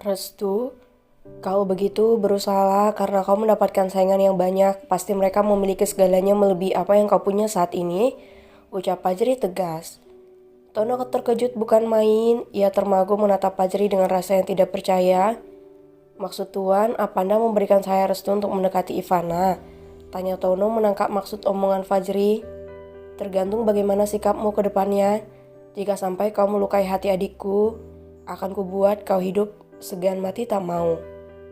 Restu, kau begitu berusaha karena kau mendapatkan saingan yang banyak. Pasti mereka memiliki segalanya melebihi apa yang kau punya saat ini. Ucap Fajri tegas. Tono terkejut bukan main. Ia termangu menatap Fajri dengan rasa yang tidak percaya. Maksud Tuan, apa Anda memberikan saya restu untuk mendekati Ivana? Tanya Tono menangkap maksud omongan Fajri. Tergantung bagaimana sikapmu ke depannya. Jika sampai kau melukai hati adikku, akan kubuat kau hidup segan mati tak mau.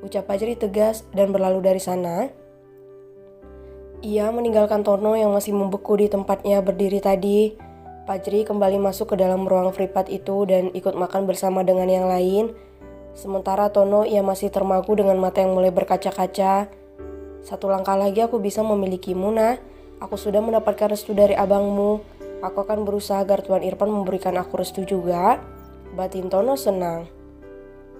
Ucap Fajri tegas dan berlalu dari sana. Ia meninggalkan Tono yang masih membeku di tempatnya berdiri tadi. Fajri kembali masuk ke dalam ruang privat itu dan ikut makan bersama dengan yang lain. Sementara Tono ia masih termangu dengan mata yang mulai berkaca-kaca. Satu langkah lagi aku bisa memilikimu, nah. Aku sudah mendapatkan restu dari abangmu. Aku akan berusaha agar Tuan Irfan memberikan aku restu juga. Batin Tono senang.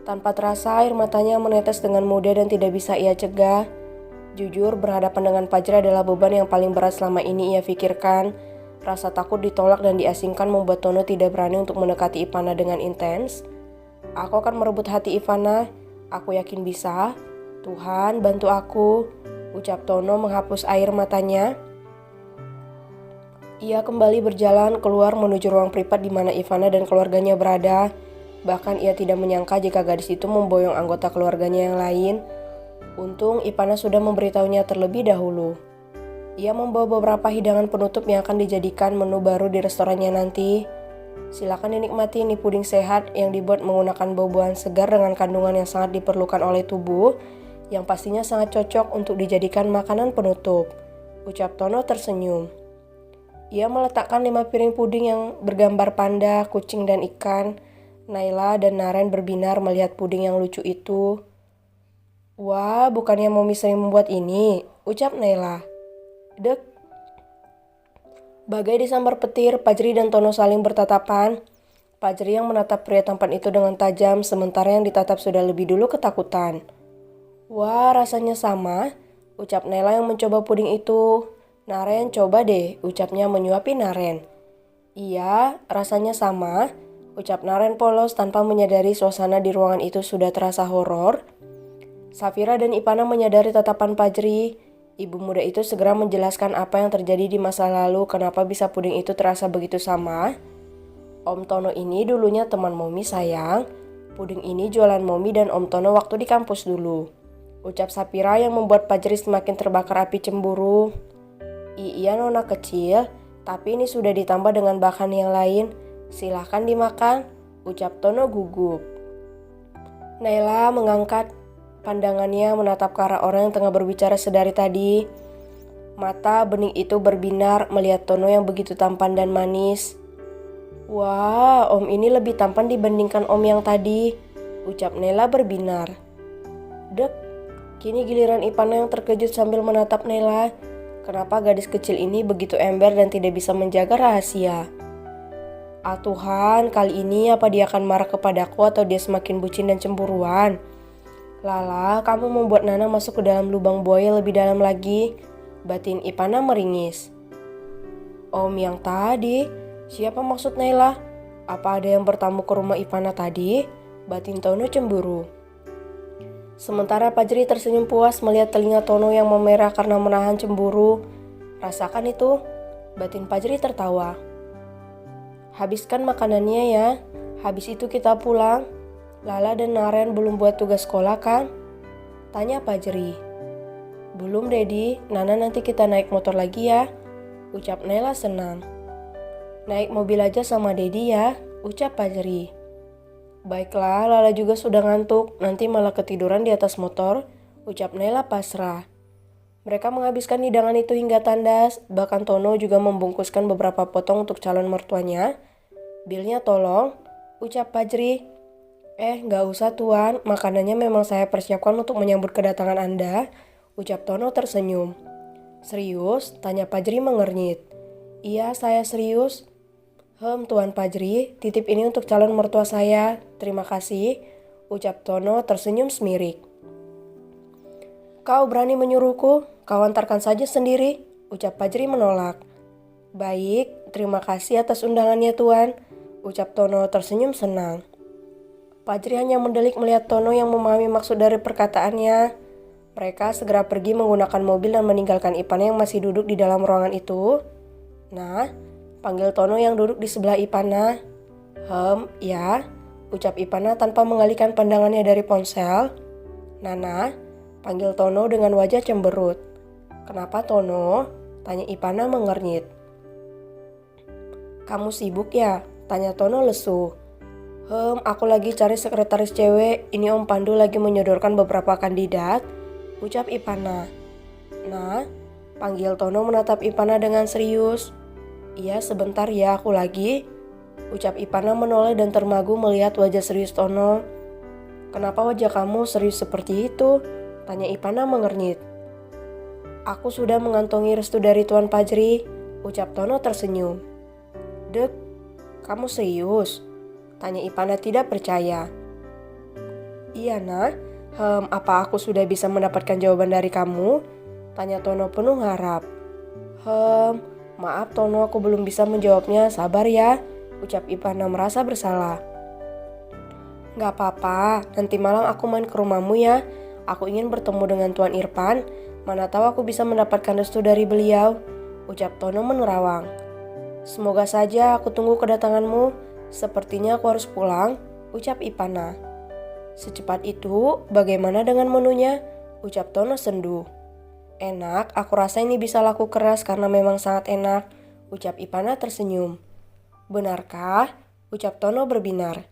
Tanpa terasa air matanya menetes dengan mudah dan tidak bisa ia cegah. Jujur, berhadapan dengan Fajri adalah beban yang paling berat selama ini ia pikirkan. Rasa takut ditolak dan diasingkan membuat Tono tidak berani untuk mendekati Ivana dengan intens. Aku akan merebut hati Ivana. Aku yakin bisa. Tuhan, bantu aku. Ucap Tono menghapus air matanya. Ia kembali berjalan keluar menuju ruang privat di mana Ivana dan keluarganya berada. Bahkan ia tidak menyangka jika gadis itu memboyong anggota keluarganya yang lain. Untung Ivana sudah memberitahunya terlebih dahulu. Ia membawa beberapa hidangan penutup yang akan dijadikan menu baru di restorannya nanti. Silakan dinikmati ini puding sehat yang dibuat menggunakan buah-buahan segar dengan kandungan yang sangat diperlukan oleh tubuh, yang pastinya sangat cocok untuk dijadikan makanan penutup. Ucap Tono tersenyum. Ia meletakkan 5 piring puding yang bergambar panda, kucing, dan ikan. Naila dan Naren berbinar melihat puding yang lucu itu. Wah, bukannya Momi sering membuat ini, ucap Naila. Dek. Bagai disambar petir, Fajri dan Tono saling bertatapan. Fajri yang menatap pria tampan itu dengan tajam, sementara yang ditatap sudah lebih dulu ketakutan. Wah, rasanya sama, ucap Naila yang mencoba puding itu. Naren, coba deh, ucapnya menyuapi Naren. Iya, rasanya sama, ucap Naren polos tanpa menyadari suasana di ruangan itu sudah terasa horor. Safira dan Ivana menyadari tatapan Fajri. Ibu muda itu segera menjelaskan apa yang terjadi di masa lalu, kenapa bisa puding itu terasa begitu sama. Om Tono ini dulunya teman Momi sayang. Puding ini jualan Momi dan Om Tono waktu di kampus dulu. Ucap Safira yang membuat Fajri semakin terbakar api cemburu. Iya nona kecil, tapi ini sudah ditambah dengan bahan yang lain. Silahkan dimakan, ucap Tono gugup. Naila mengangkat pandangannya menatap ke arah orang yang tengah berbicara sedari tadi. Mata bening itu berbinar melihat Tono yang begitu tampan dan manis. Wah, om ini lebih tampan dibandingkan om yang tadi, ucap Naila berbinar. Dek, kini giliran Ivana yang terkejut sambil menatap Naila. Kenapa gadis kecil ini begitu ember dan tidak bisa menjaga rahasia? Ah Tuhan, kali ini apa dia akan marah kepadaku atau dia semakin bucin dan cemburuan? Lala, kamu membuat Nana masuk ke dalam lubang buaya lebih dalam lagi. Batin Ivana meringis. Om yang tadi? Siapa maksud Naila? Apa ada yang bertamu ke rumah Ivana tadi? Batin Tono cemburu. Sementara Fajri tersenyum puas melihat telinga Tono yang memerah karena menahan cemburu. Rasakan itu, batin Fajri tertawa. Habiskan makanannya ya, habis itu kita pulang. Lala dan Naren belum buat tugas sekolah kan? Tanya Fajri. Belum Dedi, Nana nanti kita naik motor lagi ya, ucap Naila senang. Naik mobil aja sama Dedi ya, ucap Fajri. Baiklah, Lala juga sudah ngantuk, nanti malah ketiduran di atas motor, ucap Naila pasrah. Mereka menghabiskan hidangan itu hingga tandas, bahkan Tono juga membungkuskan beberapa potong untuk calon mertuanya. Bilnya tolong, ucap Fajri. Gak usah tuan, makanannya memang saya persiapkan untuk menyambut kedatangan Anda, ucap Tono tersenyum. Serius? Tanya Fajri mengernyit. Iya, saya serius. Tuan Fajri, titip ini untuk calon mertua saya. Terima kasih, ucap Tono tersenyum semirik. Kau berani menyuruhku? Kau antarkan saja sendiri, ucap Fajri menolak. Baik, terima kasih atas undangannya Tuan, ucap Tono tersenyum senang. Fajri hanya mendelik melihat Tono yang memahami maksud dari perkataannya. Mereka segera pergi menggunakan mobil dan meninggalkan Ipana yang masih duduk di dalam ruangan itu. "Nah," panggil Tono yang duduk di sebelah Ipana. Ya," ucap Ipana tanpa mengalihkan pandangannya dari ponsel. "Nana," panggil Tono dengan wajah cemberut. "Kenapa, Tono?" tanya Ipana mengernyit. "Kamu sibuk ya?" tanya Tono lesu. Aku lagi cari sekretaris cewek. Ini Om Pandu lagi menyodorkan beberapa kandidat," ucap Ipana. "Nah," panggil Tono menatap Ipana dengan serius. "Iya, sebentar ya, aku lagi," ucap Ipana menoleh dan termagu melihat wajah serius Tono. "Kenapa wajah kamu serius seperti itu?" tanya Ipana mengernyit. "Aku sudah mengantongi restu dari Tuan Fajri," ucap Tono tersenyum. "Dek, kamu serius?" tanya Ipana tidak percaya. "Iya, Nak. Apa aku sudah bisa mendapatkan jawaban dari kamu?" tanya Tono penuh harap. Maaf Tono, aku belum bisa menjawabnya, sabar ya," ucap Ipana merasa bersalah. "Gak apa-apa, nanti malam aku main ke rumahmu ya. Aku ingin bertemu dengan Tuan Irfan, mana tahu aku bisa mendapatkan restu dari beliau," ucap Tono menerawang. "Semoga saja, aku tunggu kedatanganmu. Sepertinya aku harus pulang," ucap Ipana. "Secepat itu, bagaimana dengan menunya?" ucap Tono sendu. "Enak, aku rasa ini bisa laku keras karena memang sangat enak," ucap Ipana tersenyum. "Benarkah?" ucap Tono berbinar.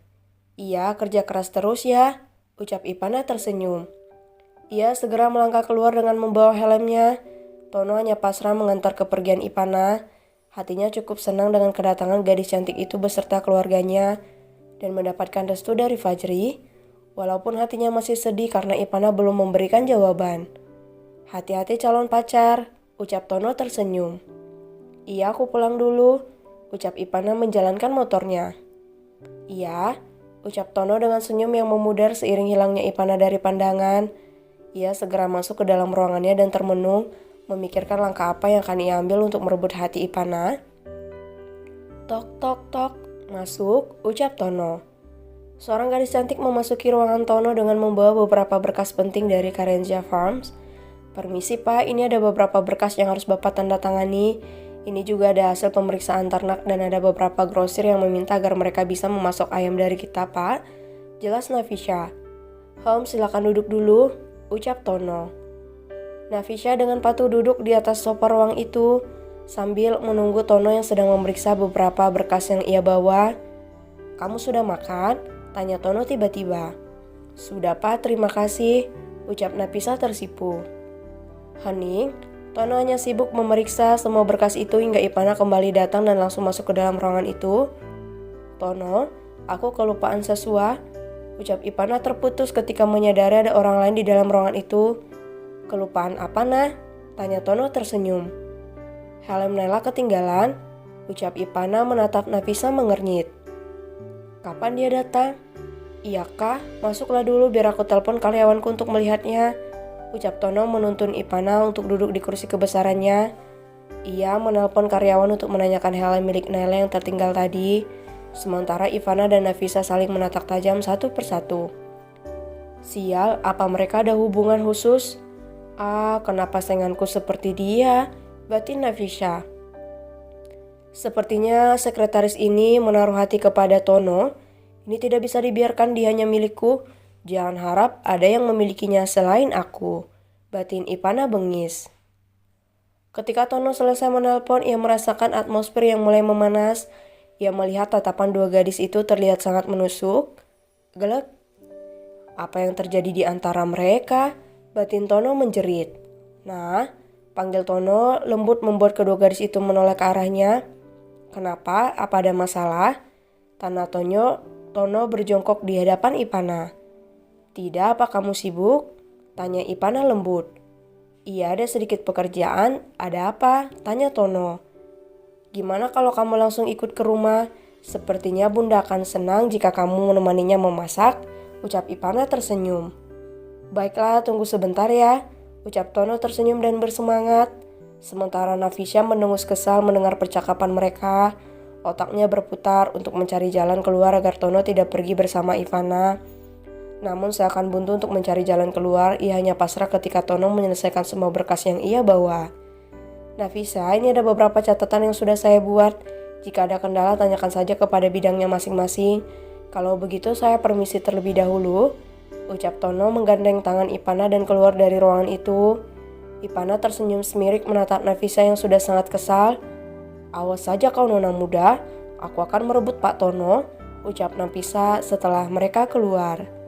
"Iya, kerja keras terus ya," ucap Ipana tersenyum. Ia segera melangkah keluar dengan membawa helmnya. Tono hanya pasrah mengantar kepergian Ipana. Hatinya cukup senang dengan kedatangan gadis cantik itu beserta keluarganya dan mendapatkan restu dari Fajri, walaupun hatinya masih sedih karena Ipana belum memberikan jawaban. "Hati-hati calon pacar," ucap Tono tersenyum. "Iya, aku pulang dulu," ucap Ipana menjalankan motornya. "Iya," ucap Tono dengan senyum yang memudar seiring hilangnya Ipana dari pandangan. Ia segera masuk ke dalam ruangannya dan termenung, memikirkan langkah apa yang akan ia ambil untuk merebut hati Ipana. "Tok, tok, tok, masuk," ucap Tono. Seorang gadis cantik memasuki ruangan Tono dengan membawa beberapa berkas penting dari Karenja Farms. "Permisi Pak, ini ada beberapa berkas yang harus Bapak tanda tangani. Ini juga ada hasil pemeriksaan ternak dan ada beberapa grosir yang meminta agar mereka bisa memasok ayam dari kita Pak," jelas Nafisha. Silakan duduk dulu," ucap Tono. Nafisha dengan patuh duduk di atas sofa ruang itu sambil menunggu Tono yang sedang memeriksa beberapa berkas yang ia bawa. "Kamu sudah makan?" tanya Tono tiba-tiba. "Sudah Pak, terima kasih," ucap Nafisha tersipu. Hening, Tono hanya sibuk memeriksa semua berkas itu hingga Ipana kembali datang dan langsung masuk ke dalam ruangan itu. "Tono, aku kelupaan sesuatu," ucap Ipana terputus ketika menyadari ada orang lain di dalam ruangan itu. "Kelupaan apa, Nah?" tanya Tono tersenyum. "Helm Nela ketinggalan," ucap Ipana menatap Nafisha mengernyit. "Kapan dia datang?" "Iya kah? Masuklah dulu biar aku telepon karyawanku untuk melihatnya," ucap Tono menuntun Ipana untuk duduk di kursi kebesarannya. Ia menelpon karyawan untuk menanyakan helm milik Nela yang tertinggal tadi. Sementara Ipana dan Nafisha saling menatap tajam satu persatu. "Sial, apa mereka ada hubungan khusus? Kenapa sainganku seperti dia?" batin Nafisha. Sepertinya sekretaris ini menaruh hati kepada Tono. Ini tidak bisa dibiarkan dia hanya milikku. Jangan harap ada yang memilikinya selain aku, batin Ipana bengis. Ketika Tono selesai menelpon, ia merasakan atmosfer yang mulai memanas. Ia melihat tatapan dua gadis itu terlihat sangat menusuk. Gelek. Apa yang terjadi di antara mereka? Batin Tono menjerit. "Nah," panggil Tono lembut membuat kedua gadis itu menoleh ke arahnya. "Kenapa? Apa ada masalah?" tanya Tono berjongkok di hadapan Ipana. "Tidak, apa kamu sibuk?" tanya Ipana lembut. "Iya, ada sedikit pekerjaan. Ada apa?" tanya Tono. "Gimana kalau kamu langsung ikut ke rumah? Sepertinya Bunda akan senang jika kamu menemaninya memasak," ucap Ipana tersenyum. "Baiklah, tunggu sebentar ya," ucap Tono tersenyum dan bersemangat. Sementara Nafisha mendengus kesal mendengar percakapan mereka. Otaknya berputar untuk mencari jalan keluar agar Tono tidak pergi bersama Ivana. Namun seakan buntu untuk mencari jalan keluar, ia hanya pasrah ketika Tono menyelesaikan semua berkas yang ia bawa. Nafisa, ini ada beberapa catatan yang sudah saya buat. Jika ada kendala, tanyakan saja kepada bidangnya masing-masing. Kalau begitu, saya permisi terlebih dahulu, ucap Tono menggandeng tangan Ivana dan keluar dari ruangan itu. Ivana tersenyum semirik menatap Nafisa yang sudah sangat kesal. Awas saja kau nona muda, aku akan merebut Pak Tono, ucap Nafisa setelah mereka keluar.